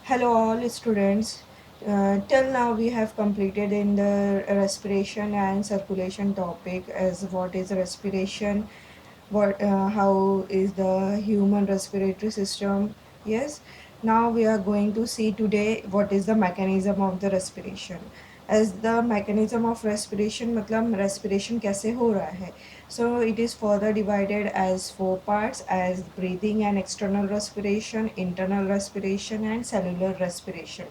Hello all students. Till now we have completed in the respiration and circulation topic as what is respiration, how is the human respiratory system. Yes. Now we are going to see today what is the mechanism of the respiration. As the mechanism of respiration मतलब respiration कैसे हो रहा है. So it is further divided as four parts as breathing and external respiration, internal respiration and cellular respiration.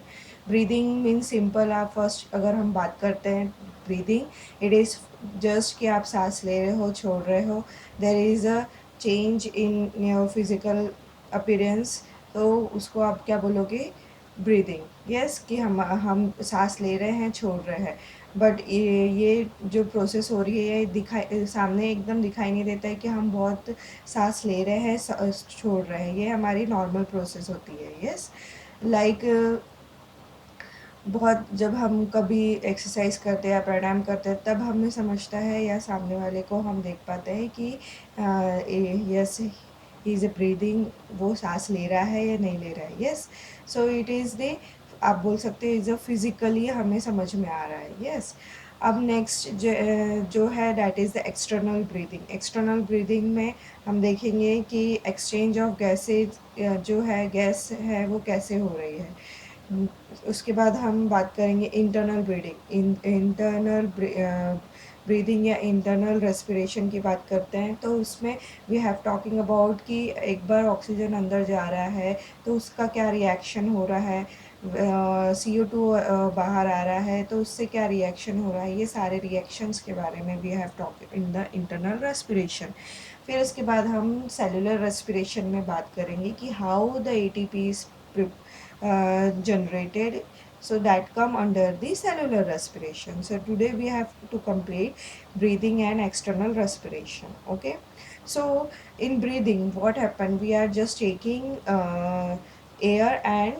Breathing means simple. आप first अगर हम बात करते हैं breathing, it is just कि आप सांस ले रहे हो छोड़ रहे हो. There is a change in your physical appearance. तो उसको आप क्या बोलोगे? ब्रीदिंग. यस कि हम सांस ले रहे हैं छोड़ रहे हैं. बट ये जो प्रोसेस हो रही है ये दिखाई सामने एकदम दिखाई नहीं देता है कि हम बहुत सांस ले रहे हैं छोड़ रहे हैं. ये हमारी नॉर्मल प्रोसेस होती है. यस लाइक बहुत जब हम कभी एक्सरसाइज करते हैं या प्राणायाम करते हैं तब हमें समझता है या सामने वाले को हम देख पाते हैं कि यस ही इज़ ब्रीदिंग, वो सांस ले रहा है या नहीं ले रहा है. Yes so it is the आप बोल सकते हैं इज़ अ फिजिकली हमें समझ में आ रहा है. यस अब नेक्स्ट जो है that is the external breathing. External breathing में हम देखेंगे कि एक्सचेंज ऑफ गैसेज जो है गैस है वो कैसे हो रही है. उसके बाद हम बात करेंगे इंटरनल ब्रीदिंग. इंटरनल ब्रीदिंग या इंटरनल रेस्पिरेशन की बात करते हैं तो उसमें वी हैव टॉकिंग अबाउट कि एक बार ऑक्सीजन अंदर जा रहा है तो उसका क्या रिएक्शन हो रहा है. CO2 बाहर आ रहा है तो उससे क्या रिएक्शन हो रहा है. ये सारे रिएक्शंस के बारे में we have talk in the internal respiration. फिर उसके बाद हम सेलुलर रेस्पिरेशन में बात करेंगे कि how the ATP is generated, so that come under the cellular respiration. So today we have to complete breathing and external respiration. Okay, so in breathing what happened, we are just taking air and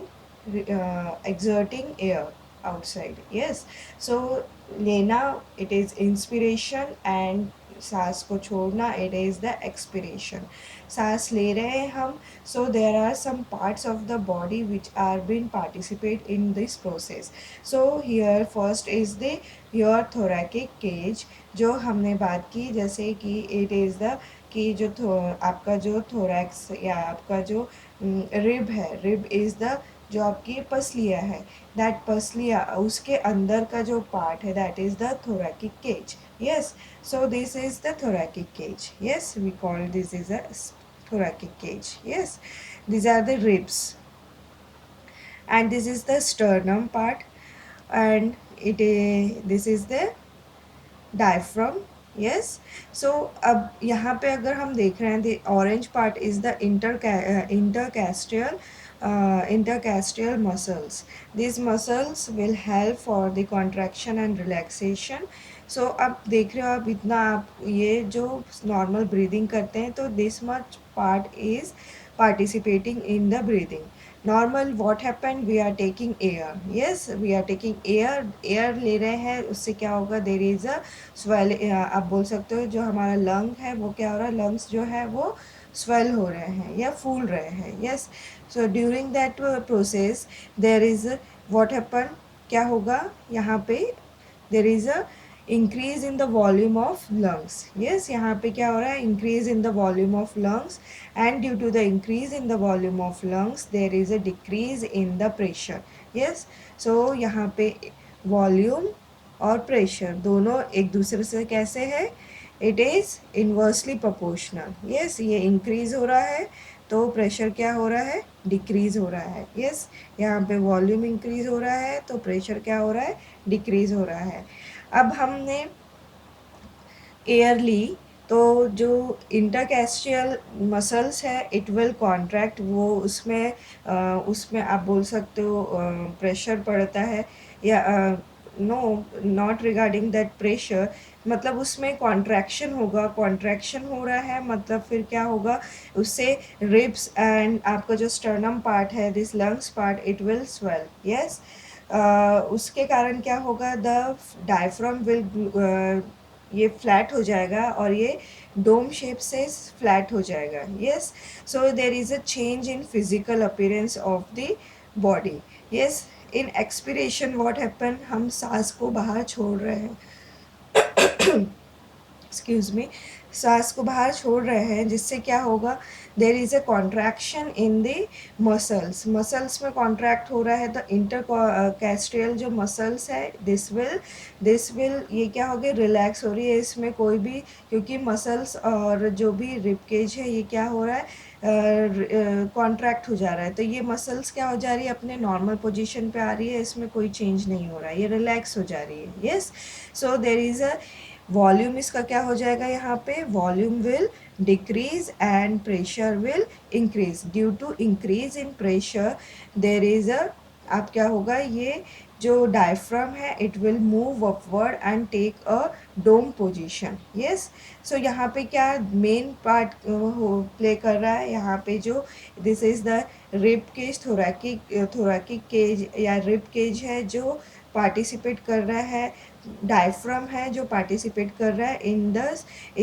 exerting air outside. Yes, so लेना it is inspiration and सांस को छोड़ना it is the expiration. सांस ले रहे हैं हम, so there are some parts of the body which are being participate in this process. So here first is the your thoracic cage. जो हमने बात की जैसे कि it is the कि जो आपका जो thorax या आपका जो rib है, rib is the जो आपकी पसलियाँ है, दैट पसलियाँ उसके अंदर का जो पार्ट है that is the thoracic cage. Yes, so this is the thoracic cage. Yes, we call this is a thoracic cage. Yes, these are the ribs and this is the sternum part and this is the diaphragm. Yes, so अब यहाँ पे अगर हम देख रहे हैं the orange part is the intercostal muscles. These muscles will help for the contraction and relaxation. So अब देख रहे हो आप इतना आप ये जो normal breathing करते हैं तो this much part is participating in the breathing. Normal what happened, we are taking air. Yes, we are taking air ले रहे हैं, उससे क्या होगा, there is a swell. आप बोल सकते हो जो हमारा लंग है वो क्या हो रहा है, लंग्स जो है वो स्वेल हो रहे हैं या फूल रहे हैं. Yes, so during that process there is what happen, क्या होगा यहाँ पे, देर is a increase in the volume of lungs. Yes, यहाँ पे क्या हो रहा है, increase in the volume of lungs and due to the increase in the volume of lungs there is a decrease in the pressure. Yes, so यहाँ पे volume और pressure दोनों एक दूसरे से कैसे है, it is inversely proportional. Yes, ये इंक्रीज हो रहा है तो प्रेशर क्या हो रहा है, डिक्रीज हो रहा है. यस, यहाँ पे वॉल्यूम इंक्रीज हो रहा है तो प्रेशर क्या हो रहा है, डिक्रीज हो रहा है. अब हमने एयर ली तो जो इंटरकैस्टियल मसल्स है इट विल कॉन्ट्रैक्ट, वो उसमें आप बोल सकते हो प्रेशर पड़ता है या no, not regarding that pressure, मतलब उसमें कॉन्ट्रैक्शन होगा. कॉन्ट्रैक्शन हो रहा है मतलब फिर क्या होगा, उससे रिब्स एंड आपका जो स्टर्नम पार्ट है, this lungs part, it will swell. Yes, उसके कारण क्या होगा, द डायफ्राम विल ये फ्लैट हो जाएगा और ये डोम शेप से फ्लैट हो जाएगा. Yes, so there is a change in physical appearance of the body. Yes, in expiration what happen, हम सांस को बाहर छोड़ रहे हैं, एक्सक्यूज मी, सांस को बाहर छोड़ रहे हैं, जिससे क्या होगा, there is a contraction in the muscles, muscles में कॉन्ट्रैक्ट हो रहा है, तो इंटर कैस्ट्रियल जो मसल्स है, दिस विल ये क्या हो गया, रिलैक्स हो रही है इसमें कोई भी, क्योंकि मसल्स और जो भी रिपकेज है ये क्या हो रहा है, कॉन्ट्रैक्ट हो जा रहा है, तो ये मसल्स क्या हो जा रही है, अपने नॉर्मल पोजीशन पे आ रही है, इसमें कोई चेंज नहीं हो रहा है, ये रिलैक्स हो जा रही है। Yes, so there is a volume, इसका क्या हो जाएगा, यहाँ पे volume will decrease and pressure will increase, due to increase in pressure there is a, आप क्या होगा, ये जो डायफ्राम है it will move upward and take a dome position. Yes, so यहाँ पे क्या मेन पार्ट प्ले कर रहा है, यहाँ पे जो this is the rib cage, thoracic cage या रिब केज है जो पार्टिसिपेट कर रहा है, डायफ्राम है जो पार्टिसिपेट कर रहा है in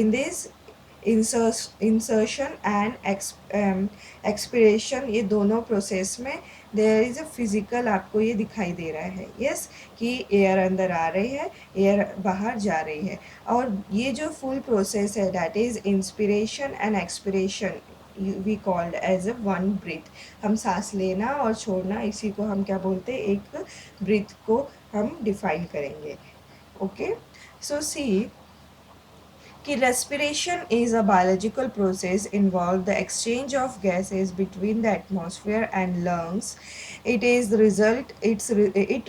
this insertion and expiration, ये दोनों प्रोसेस में देयर इज़ अ फिजिकल, आपको ये दिखाई दे रहा है। यस, कि एयर अंदर आ रही है, एयर बाहर जा रही है, और ये जो फुल प्रोसेस है that is inspiration and expiration, we called as a one breath, हम सांस लेना और छोड़ना, इसी को हम क्या बोलते हैं, एक ब्रीथ को हम डिफाइन करेंगे। Okay, so see कि respiration is a biological process involve the exchange of gases between the atmosphere and lungs. It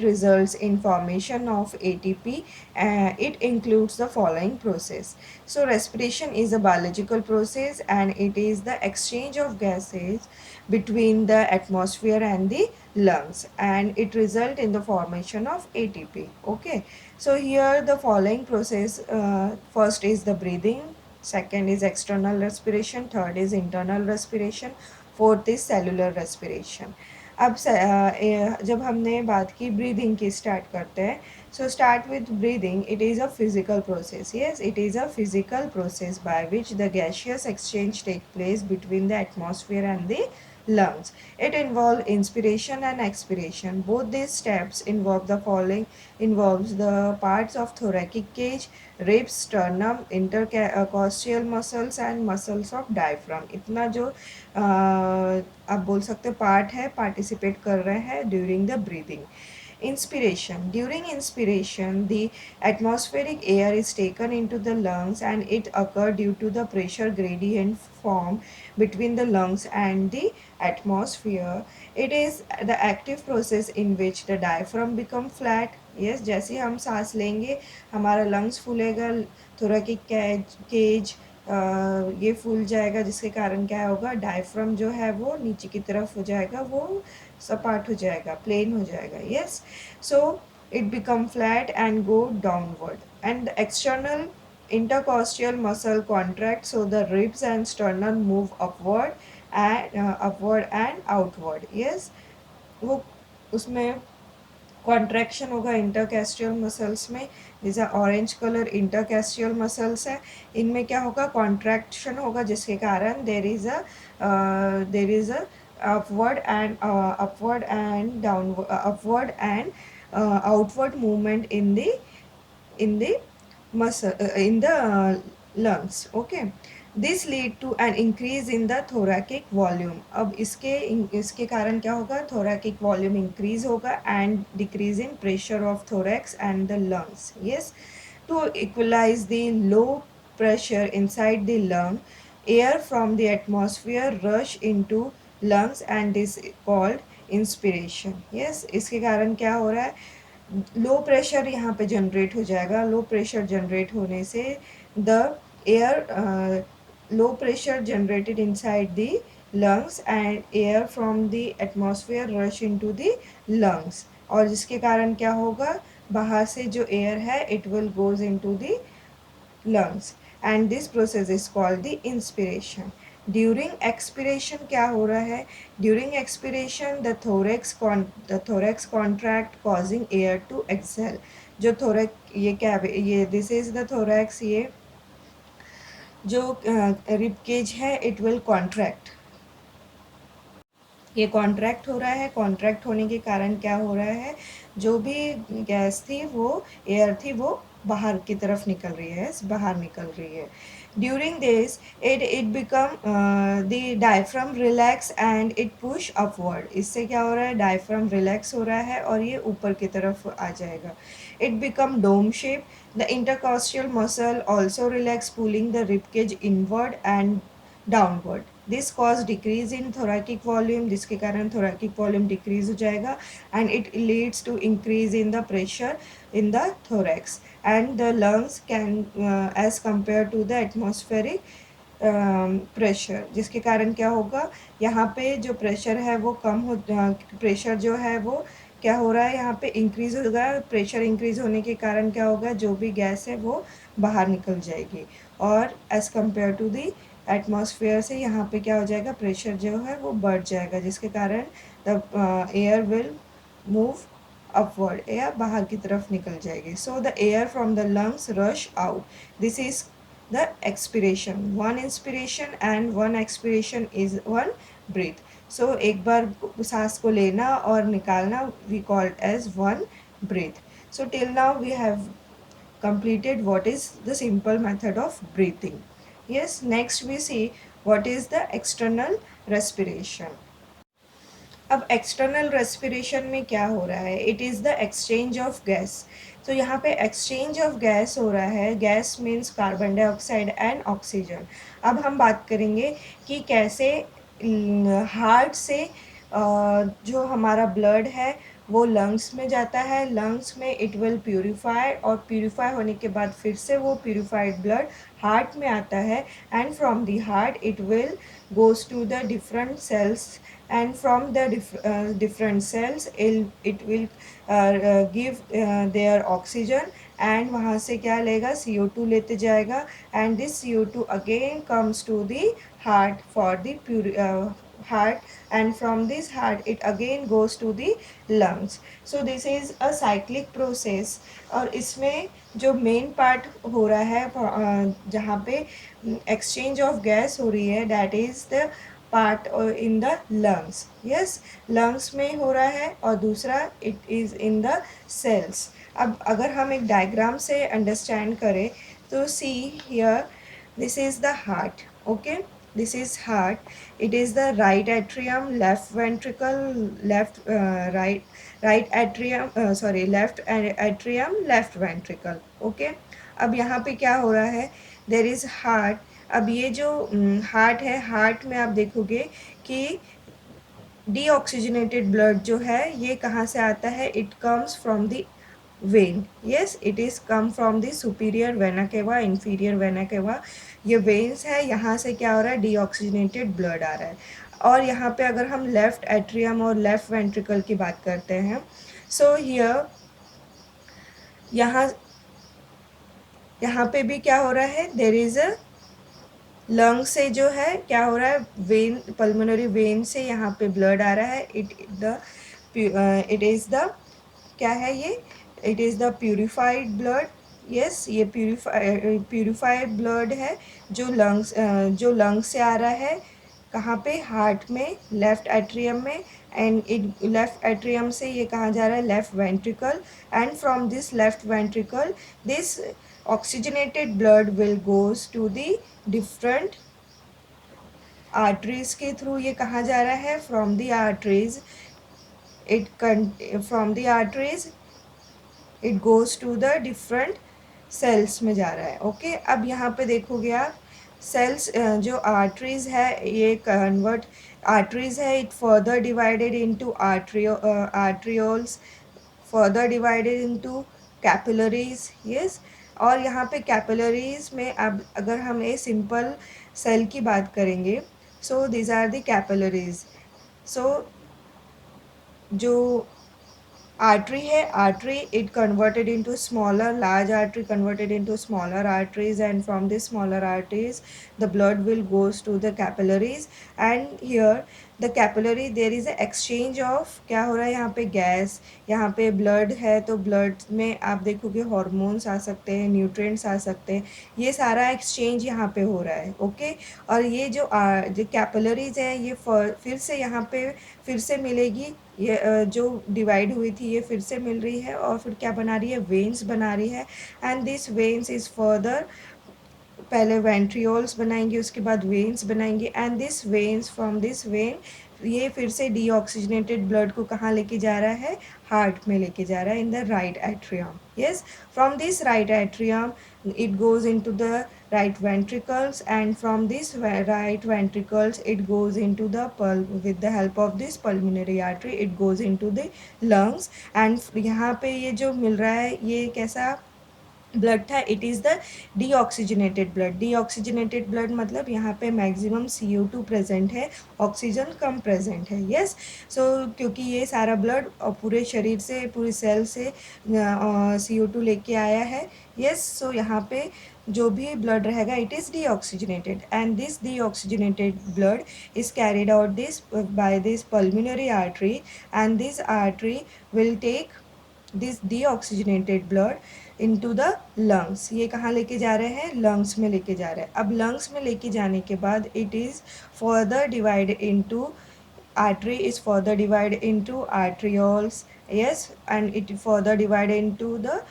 results in formation of ATP. It includes the following process. So respiration is a biological process and it is the exchange of gases between the atmosphere and the lungs, and it result in the formation of ATP. Okay, so here the following process, first is the breathing, second is external respiration, third is internal respiration, fourth is cellular respiration. अब जब हमने बात की breathing की, start करते हैं। So start with breathing, it is a physical process. Yes, it is a physical process by which the gaseous exchange take place between the atmosphere and the lungs. It involves inspiration and expiration. Both these steps involve the following, involves the parts of thoracic cage, ribs, sternum, intercostal muscles and muscles of diaphragm. इतना जो आप बोल सकते part है participate कर रहे हैं during the breathing. Inspiration. During inspiration, the atmospheric air is taken into the lungs and it occurs due to the pressure gradient formed between the lungs and the atmosphere. It is the active process in which the diaphragm become flat. Yes, जैसे हम सांस लेंगे हमारा lungs फूलेगा, thoracic cage ये फूल जाएगा, जिसके कारण क्या होगा, डायफ्राम जो है वो नीचे की तरफ हो जाएगा, वो सपाट हो जाएगा, प्लेन हो जाएगा। Yes, so it become flat and go downward, and the external intercostal muscle contract, so the ribs and sternum move upward and outward. Yes, वो उसमें कॉन्ट्रैक्शन होगा इंटरकैस्ट्रियल मसल्स में, जैसे ऑरेंज कलर इंटरकैस्ट्रियल मसल्स है, इनमें क्या होगा, कॉन्ट्रैक्शन होगा, जिसके कारण देर is a upward and outward movement in the muscle in the lungs. Okay, this lead to an increase in the thoracic volume. अब इसके कारण क्या होगा, thoracic volume increase होगा and decrease in pressure of thorax and the lungs. Yes, to equalize the low pressure inside the lung, air from the atmosphere rush into lungs and is called inspiration. Yes, इसके कारण क्या हो रहा है, low pressure यहाँ पे generate हो जाएगा, लो प्रेशर जनरेट होने से the air, low pressure generated inside the lungs and air from the atmosphere rush into the lungs, और जिसके कारण क्या होगा, बाहर से जो एयर है it will goes into the lungs, and this process is called the inspiration. During expiration क्या हो रहा है, during expiration the thorax contract causing air to exhale. जो thorax ये क्या ये this is the thorax, ये जो rib cage है it will contract, ये कॉन्ट्रैक्ट हो रहा है। कॉन्ट्रैक्ट होने के कारण क्या हो रहा है, जो भी गैस थी वो एयर थी वो बाहर की तरफ निकल रही है, बाहर निकल रही है। During this it become the diaphragm relax and it push upward. इससे क्या हो रहा है, डायफ्राम रिलैक्स हो रहा है और ये ऊपर की तरफ आ जाएगा। It become dome shape. The intercostal muscle also relax pulling the ribcage inward and downward. This cause decrease in thoracic volume, जिसके कारण थोरैकिक वॉल्यूम डिक्रीज हो जाएगा and it leads to increase in the pressure in the thorax and the lungs can as compared to the atmospheric pressure, जिसके कारण क्या होगा, यहाँ पे जो प्रेशर है वो कम हो, प्रेशर जो है वो क्या हो रहा है, यहाँ पे इंक्रीज होगा। प्रेशर इंक्रीज होने के कारण क्या होगा, जो भी गैस है वो बाहर निकल जाएगी और as compare to the atmosphere से यहाँ पे क्या हो जाएगा, प्रेशर जो है वो बढ़ जाएगा, जिसके कारण the air will move upward, air बाहर की तरफ निकल जाएगी। So the air from the lungs rush out. This is the expiration. One inspiration and one expiration is one breath. So एक बार सांस को लेना और निकालना we call it as one breath. So till now we have completed what is the simple method of breathing. Yes, next we see what is the external respiration. अब external respiration में क्या हो रहा है, it is the exchange of gas. तो यहाँ पे exchange of gas हो रहा है। Gas means carbon dioxide and oxygen. अब हम बात करेंगे कि कैसे हार्ट से जो हमारा ब्लड है वो लंग्स में जाता है। लंग्स में इट विल प्यूरिफाई और प्यूरिफाई होने के बाद फिर से वो प्यूरिफाइड ब्लड हार्ट में आता है and from the heart it will goes to the different cells and from the different cells it will give their oxygen and वहाँ से क्या लेगा, CO2 लेते जाएगा and this CO2 again comes to the heart for the heart and from this heart it again goes to the lungs. So this is a cyclic process और इसमें जो main part हो रहा है जहाँ पे एक्सचेंज ऑफ गैस हो रही है, that is the part in the lungs. Yes, lungs में हो रहा है और दूसरा it is in the cells. अब अगर हम एक डायग्राम से अंडरस्टैंड करें तो see here, this is the heart. Okay, this is heart. It is the right atrium, left ventricle, right atrium, sorry, left atrium, left ventricle. Okay, अब यहाँ पे क्या हो रहा है, देर इज़ हार्ट। अब ये जो हार्ट है, हार्ट में आप देखोगे कि डीऑक्सीजनेटेड ब्लड जो है ये कहाँ से आता है, it comes from the when. Yes, it is come from the superior vena cava, inferior vena cava. ये वेन्स है, यहाँ से क्या हो रहा है, डीऑक्सीजनेटेड ब्लड आ रहा है। और यहाँ पे अगर हम लेफ्ट एट्रियम और लेफ्ट वेंट्रिकल की बात करते हैं, सो हियर यहाँ यहाँ पे भी क्या हो रहा है, देर इज़ अ लंग से जो है क्या हो रहा है, वेन, पल्मोनरी वेन से यहाँ पे ब्लड आ रहा है। इट इज़ द क्या है ये, it is the purified blood. Yes, ये प्यूरिफाइड ब्लड है जो लंग्स से आ रहा है, कहाँ पे, हार्ट में, लेफ्ट एट्रियम में एंड इट लेफ्ट एट्रियम से ये कहाँ जा रहा है, left ventricle and from this left ventricle this oxygenated blood will goes to the different arteries के थ्रू ये कहाँ जा रहा है, from the arteries from the arteries it goes to the different cells में जा रहा है। ओके, अब यहाँ पे देखोगे आप सेल्स, जो आर्टरीज है ये कन्वर्ट, आर्टरीज है it further divided into arterioles, further divided into capillaries. Yes, और यहाँ पे कैपिलरीज में अब अगर हम ये सिंपल सेल की बात करेंगे, so these are the capillaries. So जो artery है, artery it converted into smaller, large artery converted into smaller arteries and from these smaller arteries the blood will goes to the capillaries and here the capillary there is a exchange of, क्या हो रहा है यहाँ पे, gas, यहाँ पे blood है तो ब्लड में आप देखोगे हार्मोन्स आ सकते हैं, न्यूट्रिएंट्स आ सकते हैं, ये सारा एक्सचेंज यहाँ पे हो रहा है। ओके, और ये जो कैपिलरीज है ये फिर से यहाँ पे फिर से मिलेगी, ये जो डिवाइड हुई थी ये फिर से मिल रही है और फिर क्या बना रही है, वेन्स बना रही है। And this veins is further, पहले वेंट्रियोल्स बनाएंगे उसके बाद वेन्स बनाएंगे, and this veins from this when ये फिर से डीऑक्सीजनेटेड ब्लड को कहाँ लेके जा रहा है, हार्ट में लेके जा रहा है, in the right atrium. Yes, from this right atrium it goes into the right ventricles, and from this right ventricles it goes into the with the help of this pulmonary artery it goes into the lungs। and यहाँ पे ये जो मिल रहा है ये कैसा blood था, it is the deoxygenated blood. Deoxygenated blood मतलब यहाँ पे मैक्सिमम CO2 प्रेजेंट है, ऑक्सीजन कम प्रेजेंट है। यस, सो क्योंकि ये सारा ब्लड पूरे शरीर से, पूरी सेल से CO2 लेके आया है। यस, सो यहाँ पे जो भी ब्लड रहेगा it is deoxygenated, and this deoxygenated blood is carried out this by this pulmonary artery, and this artery will take this deoxygenated blood into the lungs. ये कहाँ लेके जा रहे हैं, लंग्स में लेके जा रहे हैं। अब लंग्स में लेके जाने के बाद it is further divide into, artery is further divided into arterioles, yes, and it further divided into the,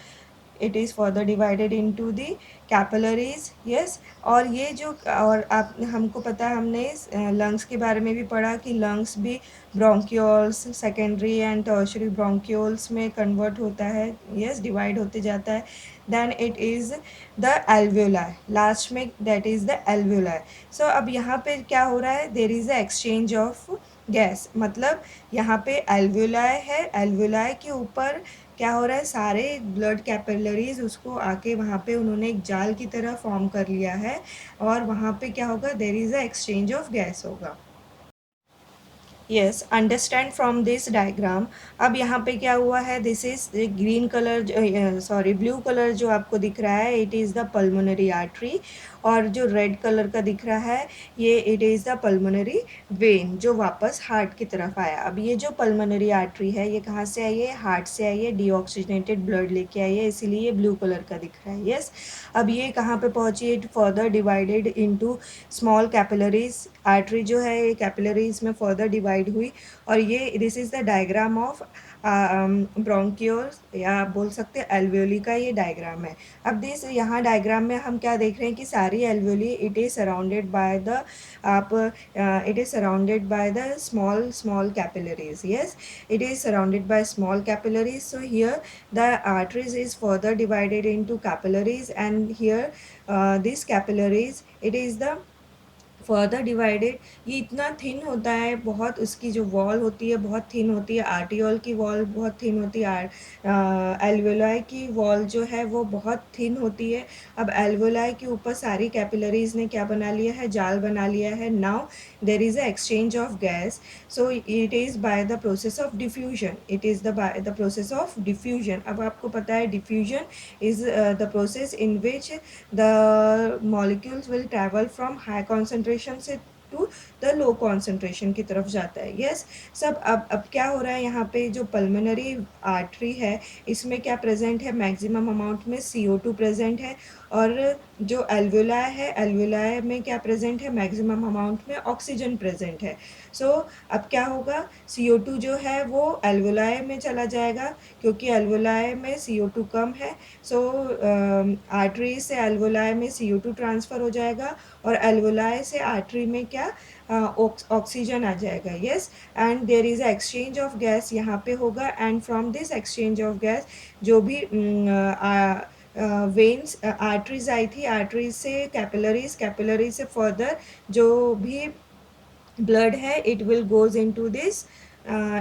it is further divided into the capillaries। yes, और ये जो, और आप हमको पता है, हमने लंग्स के बारे में भी पढ़ा कि लंग्स भी bronchioles, secondary and tertiary bronchioles में कन्वर्ट होता है। yes, डिवाइड होते जाता है। Then it is the alveoli, last में that is the alveoli. So अब यहाँ पे क्या हो रहा है, there is a exchange of gas, मतलब यहाँ पे एल्वेलाई है, एल्वेलाई के ऊपर क्या हो रहा है, सारे ब्लड कैपिलरीज उसको आके वहाँ पे उन्होंने एक जाल की तरह फॉर्म कर लिया है, और वहाँ पे क्या होगा, there is a exchange of gas होगा। Yes, understand from this diagram. अब यहाँ पे क्या हुआ है, this is green colour, sorry blue colour जो आपको दिख रहा है it is the pulmonary artery, और जो रेड कलर का दिख रहा है ये it is the pulmonary vein जो वापस हार्ट की तरफ आया। अब ये जो पल्मोनरी आर्टरी है ये कहाँ से आई है, हार्ट से आई है, डीऑक्सीजनेटेड ब्लड लेके आई है, इसीलिए ये ब्लू कलर का दिख रहा है। यस, अब ये कहाँ पे पहुँची, it further divided into small capillaries. Artery जो है ये कैपिलरीज में फर्दर डिवाइड हुई, और ये this is the diagram of bronchioles, या आप बोल सकते हैं एल्वियोली का ये डायग्राम है। अब दिस यहाँ डायग्राम में हम क्या देख रहे हैं कि सारी alveoli it is surrounded by the, आप it is surrounded by the small small capillaries. Yes, it is surrounded by small capillaries, so here the arteries is further divided into capillaries, and here these capillaries it is the further divided. ये इतना thin होता है, बहुत उसकी जो wall होती है बहुत थिन होती है, आर्टियोल की वॉल बहुत थिन होती है, एल्वेलाई की वॉल जो है वो बहुत थिन होती है। अब एल्वेलाई के ऊपर सारी कैपिलरीज ने क्या बना लिया है, जाल बना लिया है। Now there is a exchange of gas, so it is by the process of diffusion, it is the process of diffusion. अब आपको पता है diffusion is the process in which the molecules will travel from high concentration से to the low concentration की तरफ जाता है। Yes, सब अब क्या हो रहा है, यहाँ पे जो पल्मोनरी आर्टरी है इसमें क्या प्रेजेंट है, मैक्सिमम अमाउंट में CO2 प्रेजेंट है, और जो एल्वुलाई है, एल्वुलाई में क्या प्रेजेंट है, मैक्सिमम अमाउंट में ऑक्सीजन प्रेजेंट है। सो अब क्या होगा, CO2 जो है वो एल्वुलाई में चला जाएगा, क्योंकि एल्वुलाई में CO2 कम है। सो आर्टरी से एल्वुलाई में CO2 ट्रांसफ़र हो जाएगा, और एल्वुलाई से आर्टरी में क्या, ऑक्सीजन आ जाएगा। Yes, and there is a exchange of gas यहाँ पे होगा, and from this exchange of gas जो भी वेन्स, आर्टरीज आई थी, आर्टरीज से कैपिलरीज, कैपिलरी से फर्दर जो भी blood है it will goes into this,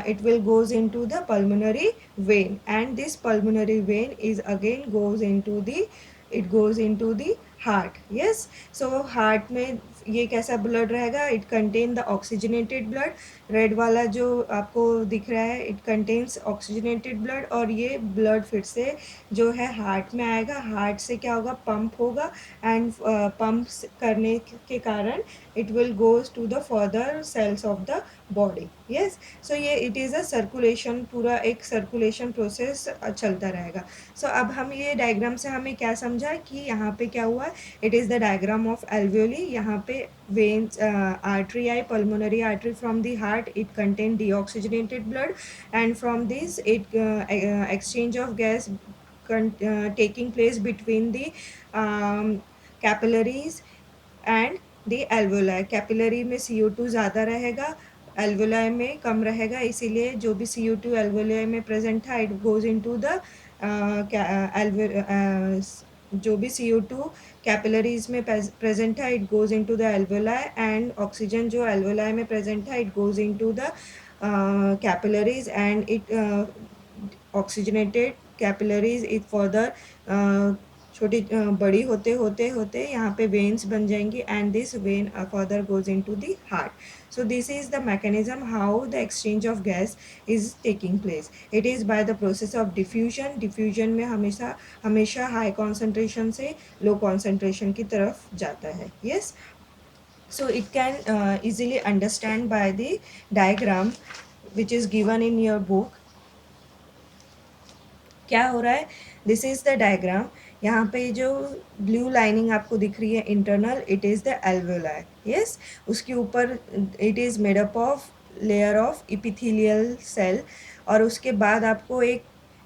it will goes into the pulmonary vein, and this pulmonary vein is again goes into the, it goes into the heart। yes, so heart में ये कैसा blood रहेगा, it contain the oxygenated blood. Red वाला जो आपको दिख रहा है इट कंटेन्स ऑक्सीजनेटेड ब्लड, और ये ब्लड फिर से जो है हार्ट में आएगा, हार्ट से क्या होगा, पंप होगा, एंड पंप करने के कारण it will goes to the further cells of the body. Yes, so ये इट इज़ अ सर्कुलेशन, पूरा एक सर्कुलेशन प्रोसेस चलता रहेगा। सो अब हम ये डायग्राम से हमें क्या समझा कि यहाँ पे क्या हुआ, it is the diagram of alveoli. यहाँ पे veins, artery I, pulmonary artery from the heart, it contain deoxygenated blood, and from this it exchange of gas taking place between the capillaries and the alveoli. Capillary में CO2 ज़्यादा रहेगा, alveoli में कम रहेगा, इसीलिए जो भी CO2 एल्वोलाई में present था इट गोज इनटू द जो भी CO2 कैपिलरीज में प्रेजेंट था it goes into the alveoli, and oxygen जो एल्वोलाई में प्रेजेंट था it goes into the capillaries, and it oxygenated capillaries it further छोटी बड़ी होते होते होते यहाँ पे वेन्स बन जाएंगी, and this when further goes into the heart. So this is the mechanism how the exchange of gas is taking place. It is by the process of diffusion. Diffusion में हमेशा हमेशा हाई कॉन्सेंट्रेशन से लो concentration की तरफ जाता है। Yes, so it can easily understand by the diagram which is given in your book। क्या हो रहा है, दिस इज द डायग्राम। यहाँ पे जो ब्लू लाइनिंग आपको दिख रही है internal, it is the alveoli. Yes, उसके ऊपर it is made up of layer of epithelial cell, और उसके बाद आपको एक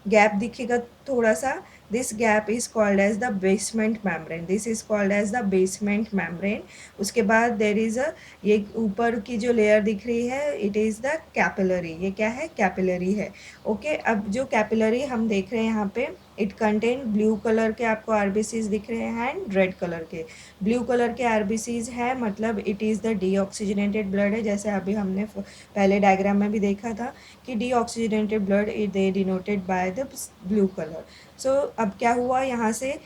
गैप दिखेगा थोड़ा सा, this gap is called as the basement membrane. This is called as the basement membrane. उसके बाद देर इज़ अ, ये ऊपर की जो लेयर दिख रही है इट इज़ द कैपिलरी। ये क्या है, कैपिलरी है। ओके, अब जो कैपिलरी हम देख रहे हैं यहाँ पे, इट कंटेन ब्लू कलर के आपको आरबीसीज दिख रहे हैं एंड रेड कलर के। ब्लू कलर के आरबीसीज है मतलब it is the deoxygenated blood है, जैसे अभी हमने पहले डायग्राम में भी देखा था कि deoxygenated blood they denoted by the blue colour. So अब क्या हुआ, यहाँ से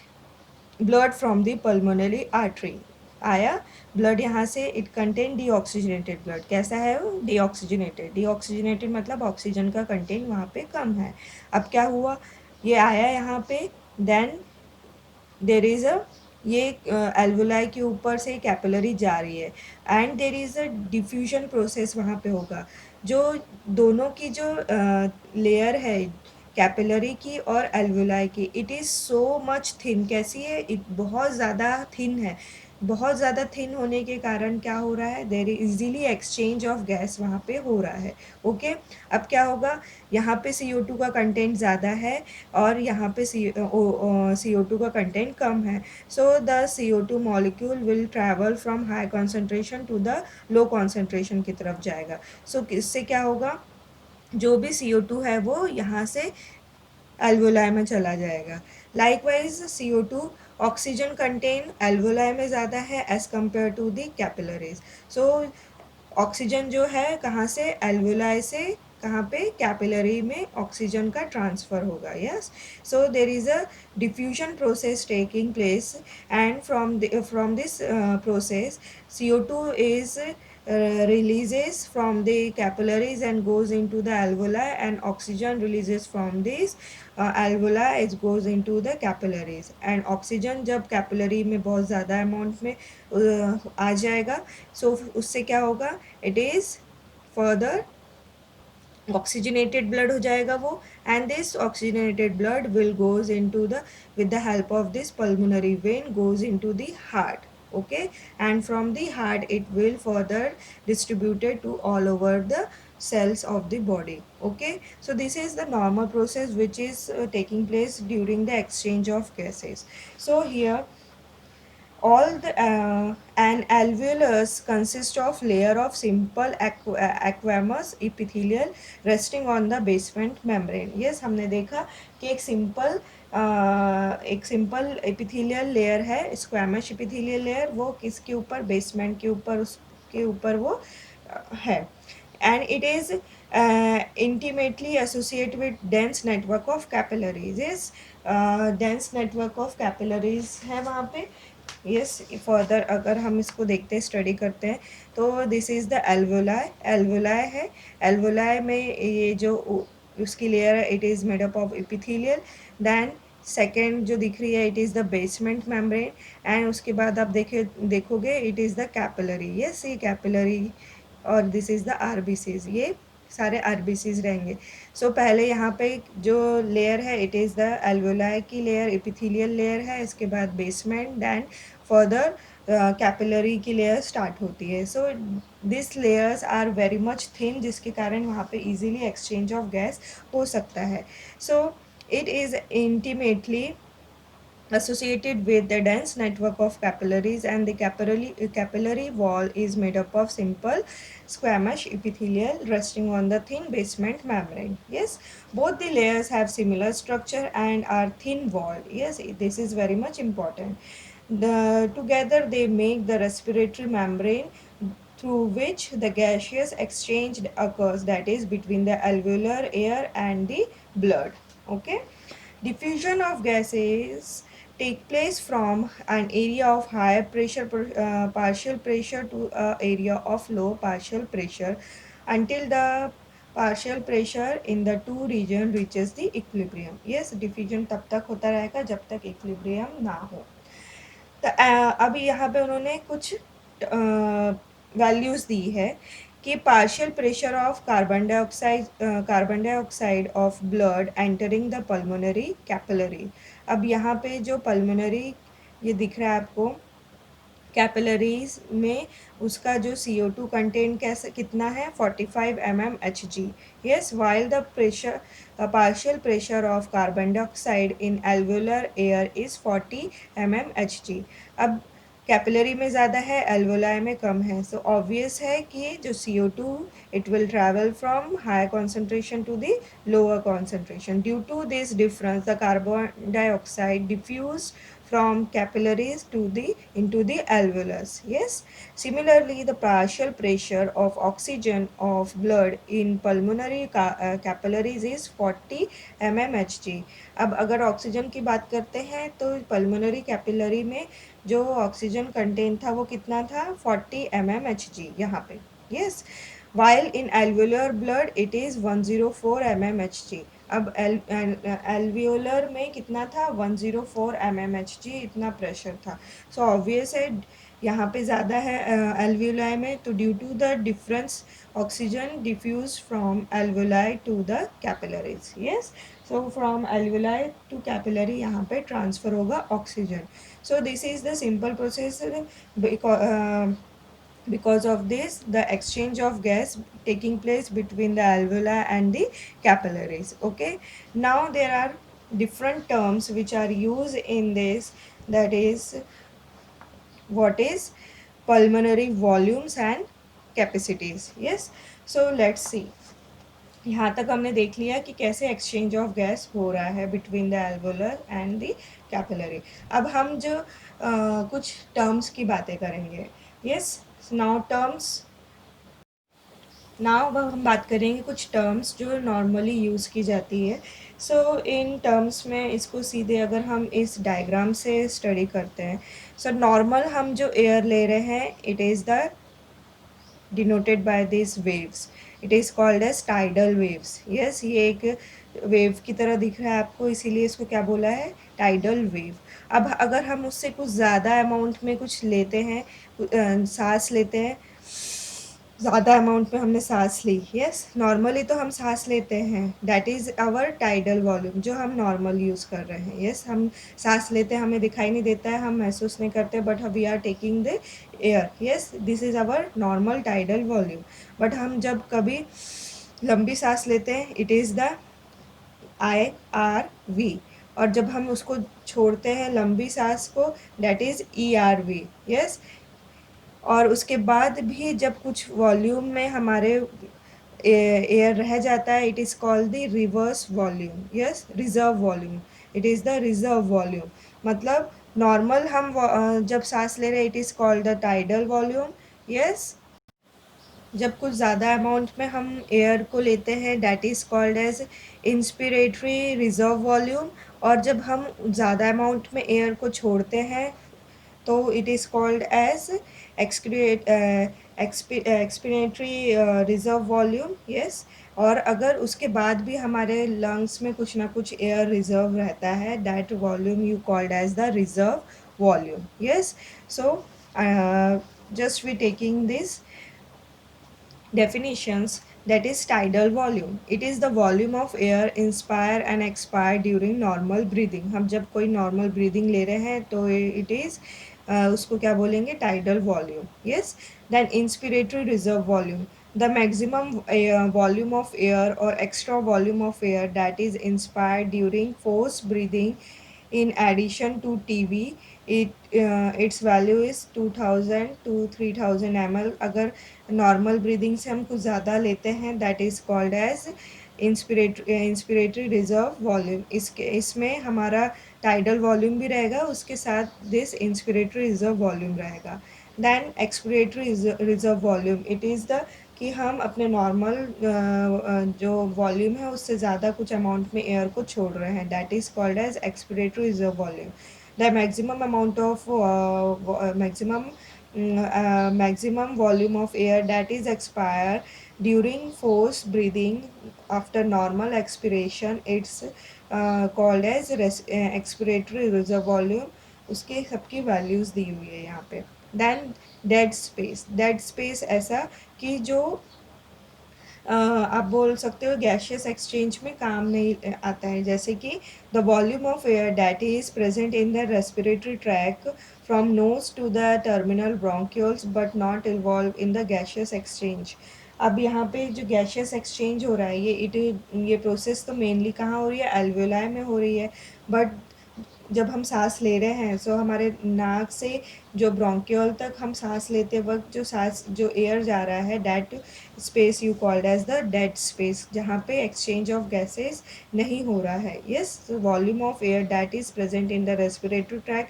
blood from the pulmonary artery आया, ब्लड यहाँ से इट कंटेन डीऑक्सीजनेटेड ब्लड। कैसा है वो, डीऑक्सीजनेटेड। डीऑक्सीजनेटेड मतलब ऑक्सीजन का कंटेंट वहाँ पे कम है। अब क्या हुआ, ये आया यहाँ पे, देन देर इज़ अ, ये एल्वोलाई के ऊपर से कैपिलरी जा रही है, and there is a diffusion process वहाँ पे होगा। जो दोनों की जो लेयर है कैपिलरी की और एल्वोलाई की, it is so much thin. कैसी है, बहुत ज़्यादा थिन है। बहुत ज़्यादा थिन होने के कारण क्या हो रहा है, देर इजीली एक्सचेंज ऑफ गैस वहाँ पे हो रहा है। ओके, अब क्या होगा, यहाँ पे CO2 का कंटेंट ज़्यादा है और यहाँ पे CO2 का कंटेंट कम है। So the CO2 molecule will travel from high concentration to the low concentration की तरफ जाएगा। सो इससे क्या होगा, जो भी CO2 है वो यहाँ से एल्वोलाई में चला जाएगा। Likewise CO2 oxygen contain alveoli में ज़्यादा है as compare to the capillaries. So oxygen जो है कहाँ से, एल्वोलाई से कहाँ पे, कैपिलरी में ऑक्सीजन का ट्रांसफ़र होगा। Yes, so there is a diffusion process taking place, and from this process CO2 is releases from the capillaries and goes into the alveoli, and oxygen releases from this alveoli, it goes into the capillaries, and oxygen जब capillary में बहुत ज़्यादा amount में आ जाएगा, सो उससे क्या होगा, it is further oxygenated blood हो जाएगा वो, and this oxygenated blood will goes into the, with the help of this pulmonary vein goes into the heart। Okay, and from the heart it will further distributed to all over the cells of the body। Okay, so this is the normal process which is taking place during the exchange of gases। So here all the an alveolus consists of layer of simple aquamous epithelial resting on the basement membrane। yes, हमने देखा कि एक simple epithelial layer है, squamous epithelial layer, वो किसके ऊपर, basement के ऊपर, उसके ऊपर वो है, and it is intimately associated with dense network of capillaries। is dense network of capillaries है वहाँ पे, यस, फर्दर अगर हम इसको देखते हैं, स्टडी करते हैं, तो this is the alveoli. Alveoli है, एल्वोलाई में ये जो उसकी लेयर है, it is made up of epithelial. Then second जो दिख रही है, it is the basement membrane. And उसके बाद आप देखोगे it is the capillary. Yes, ये कैपिलरी, और दिस इज़ द आरबीसीज। ये सारे आरबीसीज रहेंगे। सो पहले यहाँ पे जो लेयर है, इट इज़ द एल्वोलाई की लेयर, एपिथेलियल लेयर है। इसके बाद बेसमेंट, दैन फर्दर कैपिलरी की लेयर स्टार्ट होती है। So this layers are very much thin, जिसके कारण वहाँ पे इजीली एक्सचेंज ऑफ गैस हो सकता है। So it is intimately associated with the dense network of capillaries, and the capillary wall is made up of simple squamous epithelial resting on the thin basement membrane. Yes, both the layers have similar structure and are thin walled. Yes, this is very much important. Together they make the respiratory membrane through which the gaseous exchange occurs, that is between the alveolar air and the blood. Okay, diffusion of gases take place from an area of high pressure partial pressure to a area of low partial pressure until the partial pressure in the two region reaches the equilibrium. Yes, diffusion तब तक होता रहेगा जब तक equilibrium ना हो। तो अभी यहाँ पे उन्होंने कुछ वैल्यूज़ दी है कि partial pressure of carbon dioxide of blood entering the pulmonary capillary. अब यहाँ पे जो पल्मोनरी ये दिख रहा है आपको, कैपिलरीज में उसका जो CO2 कंटेंट कैसे कितना है, 45 mmHg। Yes, while the pressure partial pressure of carbon dioxide in alveolar air is 40 mmHg। अब कैपिलरी में ज़्यादा है, एल्वोलाई में कम है। सो ऑब्वियस है कि जो CO2 it will travel from higher concentration to the lower concentration. Due to this difference the carbon dioxide diffuse from capillaries to the into the alveolus. Yes, similarly the partial pressure of oxygen of blood in pulmonary capillaries is 40 mmHg। अब अगर oxygen की बात करते हैं तो pulmonary capillary में जो oxygen content था वो कितना था, 40 mmHg यहाँ पे। Yes, while in alveolar blood it is 104 mmHg। अब एल्वियोलर में कितना था, 104 mmHg इतना प्रेशर था। सो ऑब्वियस है यहाँ पे ज़्यादा है एल्वियोलाई में, तो due to the difference oxygen diffuse from alveoli to the capillaries. Yes, so from alveoli to capillary यहाँ पे ट्रांसफ़र होगा oxygen. So this is the simple process. Because of this, the exchange of gas taking place between the alveoli and the capillaries. Okay, now there are different terms which are used in this, that is what is pulmonary volumes and capacities. Yes, so let's see, यहाँ तक हमने देख लिया कि कैसे exchange of gas हो रहा है between the alveolar and the capillary. अब हम जो कुछ टर्म्स की बातें करेंगे। यस, नाउ टर्म्स, नाउ अब हम बात करेंगे कुछ टर्म्स जो नॉर्मली यूज़ की जाती है। सो इन टर्म्स में इसको सीधे अगर हम इस डायग्राम से स्टडी करते हैं, सो नॉर्मल हम जो एयर ले रहे हैं, it is the denoted by these waves, it is called as tidal waves. yes, ये एक वेव की तरह दिख रहा है आपको, इसीलिए इसको क्या बोला है, टाइडल वेव। अब अगर हम उससे कुछ ज़्यादा अमाउंट में कुछ लेते हैं, सांस लेते हैं, ज़्यादा अमाउंट में हमने सांस ली। यस, नॉर्मली तो हम सांस लेते हैं, that is our tidal volume जो हम नॉर्मल यूज़ कर रहे हैं। यस, हम सांस लेते हैं, हमें दिखाई नहीं देता है, हम महसूस नहीं करते, but we are taking the air. Yes, this is our normal tidal volume. But हम जब कभी लंबी सांस लेते हैं, इट इज़ द IRV, और जब हम उसको छोड़ते हैं लंबी सांस को, दैट इज़ ERV। यस, और उसके बाद भी जब कुछ वॉल्यूम में हमारे एयर रह जाता है, it is called the reverse volume. Yes, reserve volume, it is the reserve volume. मतलब नॉर्मल हम जब सांस ले रहे हैं, it is called the tidal volume. Yes, जब कुछ ज़्यादा अमाउंट में हम एयर को लेते हैं, that is called as inspiratory reserve volume. और जब हम ज़्यादा अमाउंट में एयर को छोड़ते हैं, तो it is called as expiratory reserve volume, yes. और अगर उसके बाद भी हमारे लंग्स में कुछ ना कुछ एयर रिजर्व रहता है, that volume you called as the reserve volume, yes. So just we taking this definitions, that is tidal volume. It is the volume of air inspire and expire during normal breathing. हम जब कोई normal breathing ले रहे हैं तो it is उसको क्या बोलेंगे, tidal volume, yes. Then inspiratory reserve volume, the maximum volume of air or extra volume of air that is inspired during forced breathing in addition to TB. Its value is 2000 to 3000 ml. अगर normal breathing से हम कुछ ज़्यादा लेते हैं, that is called as inspiratory reserve volume. इसमें हमारा tidal volume भी रहेगा, उसके साथ दिस इंस्पिरेटरी रिजर्व वॉल्यूम रहेगा। Then expiratory reserve volume, it is the कि हम अपने नॉर्मल जो वॉल्यूम है उससे ज़्यादा कुछ अमाउंट में एयर को छोड़ रहे हैं, that is called as expiratory reserve volume. The maximum amount of maximum volume of air that is expire during forced breathing after normal expiration, it's called as expiratory reserve volume। उसके सबकी values दी हुई है यहाँ पे। Then dead space ऐसा कि जो आप बोल सकते हो गैशियस एक्सचेंज में काम नहीं आता है, जैसे कि the volume of air that is present in the respiratory tract from nose to the terminal bronchioles but not involve in the gaseous exchange. अब यहाँ पे जो गैशियस एक्सचेंज हो रहा है, ये प्रोसेस तो मेनली कहाँ हो रही है, एल्वेलाई में हो रही है। बट जब हम सांस ले रहे हैं, सो हमारे नाक से जो ब्रोंक्यूल तक हम सांस लेते वक्त जो एयर जा रहा है, that space you called as the dead space, जहाँ पे एक्सचेंज ऑफ गैसेस नहीं हो रहा है, yes. Volume of air that is present in the respiratory tract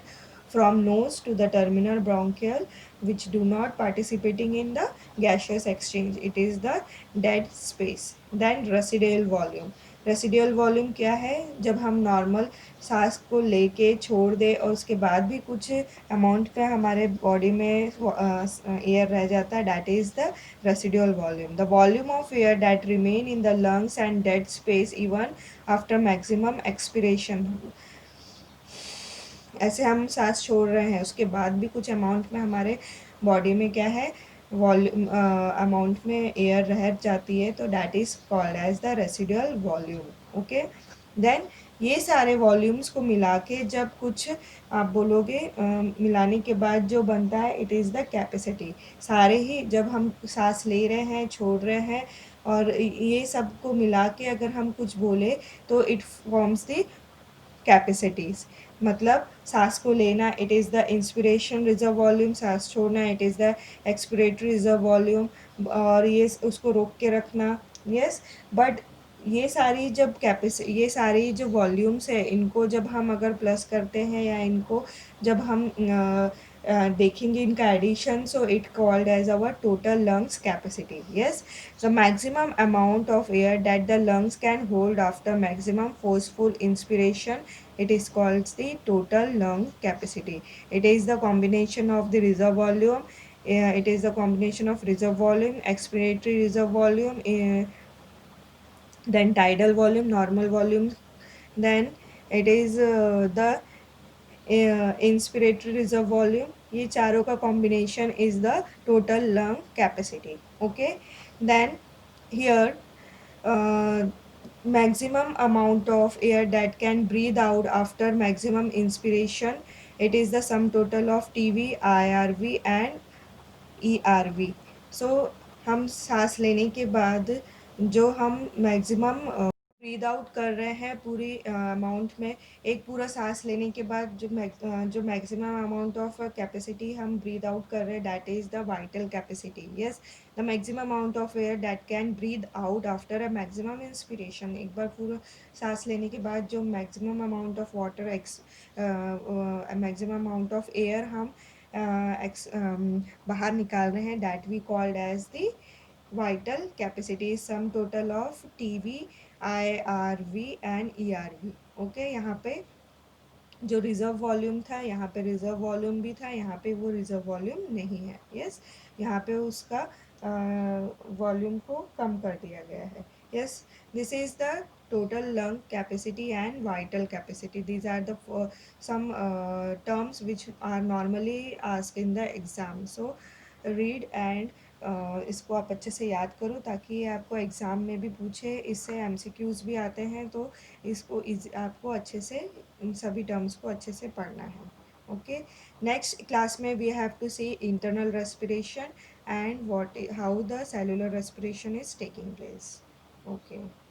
from nose to the terminal bronchial which do not participating in the gaseous exchange, it is the dead space। then residual volume, residual volume क्या है, जब हम normal सांस को लेके छोड़ दे और उसके बाद भी कुछ अमाउंट का हमारे बॉडी में एयर रह जाता है, that is the residual volume. The volume of air that remain in the lungs and dead space even after maximum expiration. ऐसे हम सांस छोड़ रहे हैं, उसके बाद भी कुछ अमाउंट में हमारे बॉडी में क्या है, वॉल्यूम अमाउंट में एयर रह जाती है, तो that is called as the residual volume, okay. Then ये सारे वॉल्यूम्स को मिला के जब कुछ आप बोलोगे मिलाने के बाद जो बनता है, इट इज़ द कैपेसिटी। सारे ही जब हम सांस ले रहे हैं, छोड़ रहे हैं, और ये सब को मिला के अगर हम कुछ बोले तो इट फॉर्म्स द कैपेसिटीज़। मतलब सांस को लेना, it is the inspiration reserve volume, सांस छोड़ना, it is the expiratory reserve volume, और ये उसको रोक के रखना, यस। बट ये सारी जो वॉल्यूम्स है, इनको जब हम अगर प्लस करते हैं या इनको जब हम देखेंगे इनका addition, so it called as our total lungs capacity, yes. The maximum amount of air that the lungs can hold after maximum forceful inspiration, it is called the total lung capacity। it is the combination of the reserve volume, it is the combination of reserve volume, expiratory reserve volume, then tidal volume, normal volume, then it is the inspiratory reserve volume। ये चारों का combination is the total lung capacity, okay। then here uh, maximum amount of air that can breathe out after maximum inspiration, it is the sum total of TB, IRV and ERV। सो हम सांस लेने के बाद जो हम maximum breathe out कर रहे हैं पूरी अमाउंट में, एक पूरा सांस लेने के बाद जो मैक्सिमम अमाउंट ऑफ कैपेसिटी हम ब्रीद आउट कर रहे हैं, that is the vital capacity, yes. The maximum amount of air that can breathe out after a maximum inspiration, एक बार पूरा सांस लेने के बाद जो maximum amount of water maximum amount of air हम बाहर निकाल रहे हैं, that we called as the vital capacity, sum total of TB, IRV and ERV, okay. यहाँ पे जो रिज़र्व वॉल्यूम था यहाँ पे रिज़र्व वॉल्यूम भी था, यहाँ पे वो रिज़र्व वॉल्यूम नहीं है। यस, यहाँ पे उसका वॉल्यूम को कम कर दिया गया है। Yes, this is the total lung capacity and vital capacity. These are the some terms which are normally asked in the exam. So read and इसको आप अच्छे से याद करो ताकि ये आपको एग्ज़ाम में भी पूछे, इससे एमसीक्यूज़ भी आते हैं, तो इसको आपको अच्छे से इन सभी टर्म्स को अच्छे से पढ़ना है। ओके, नेक्स्ट क्लास में we have to see internal respiration and what how the cellular respiration is taking place. Okay.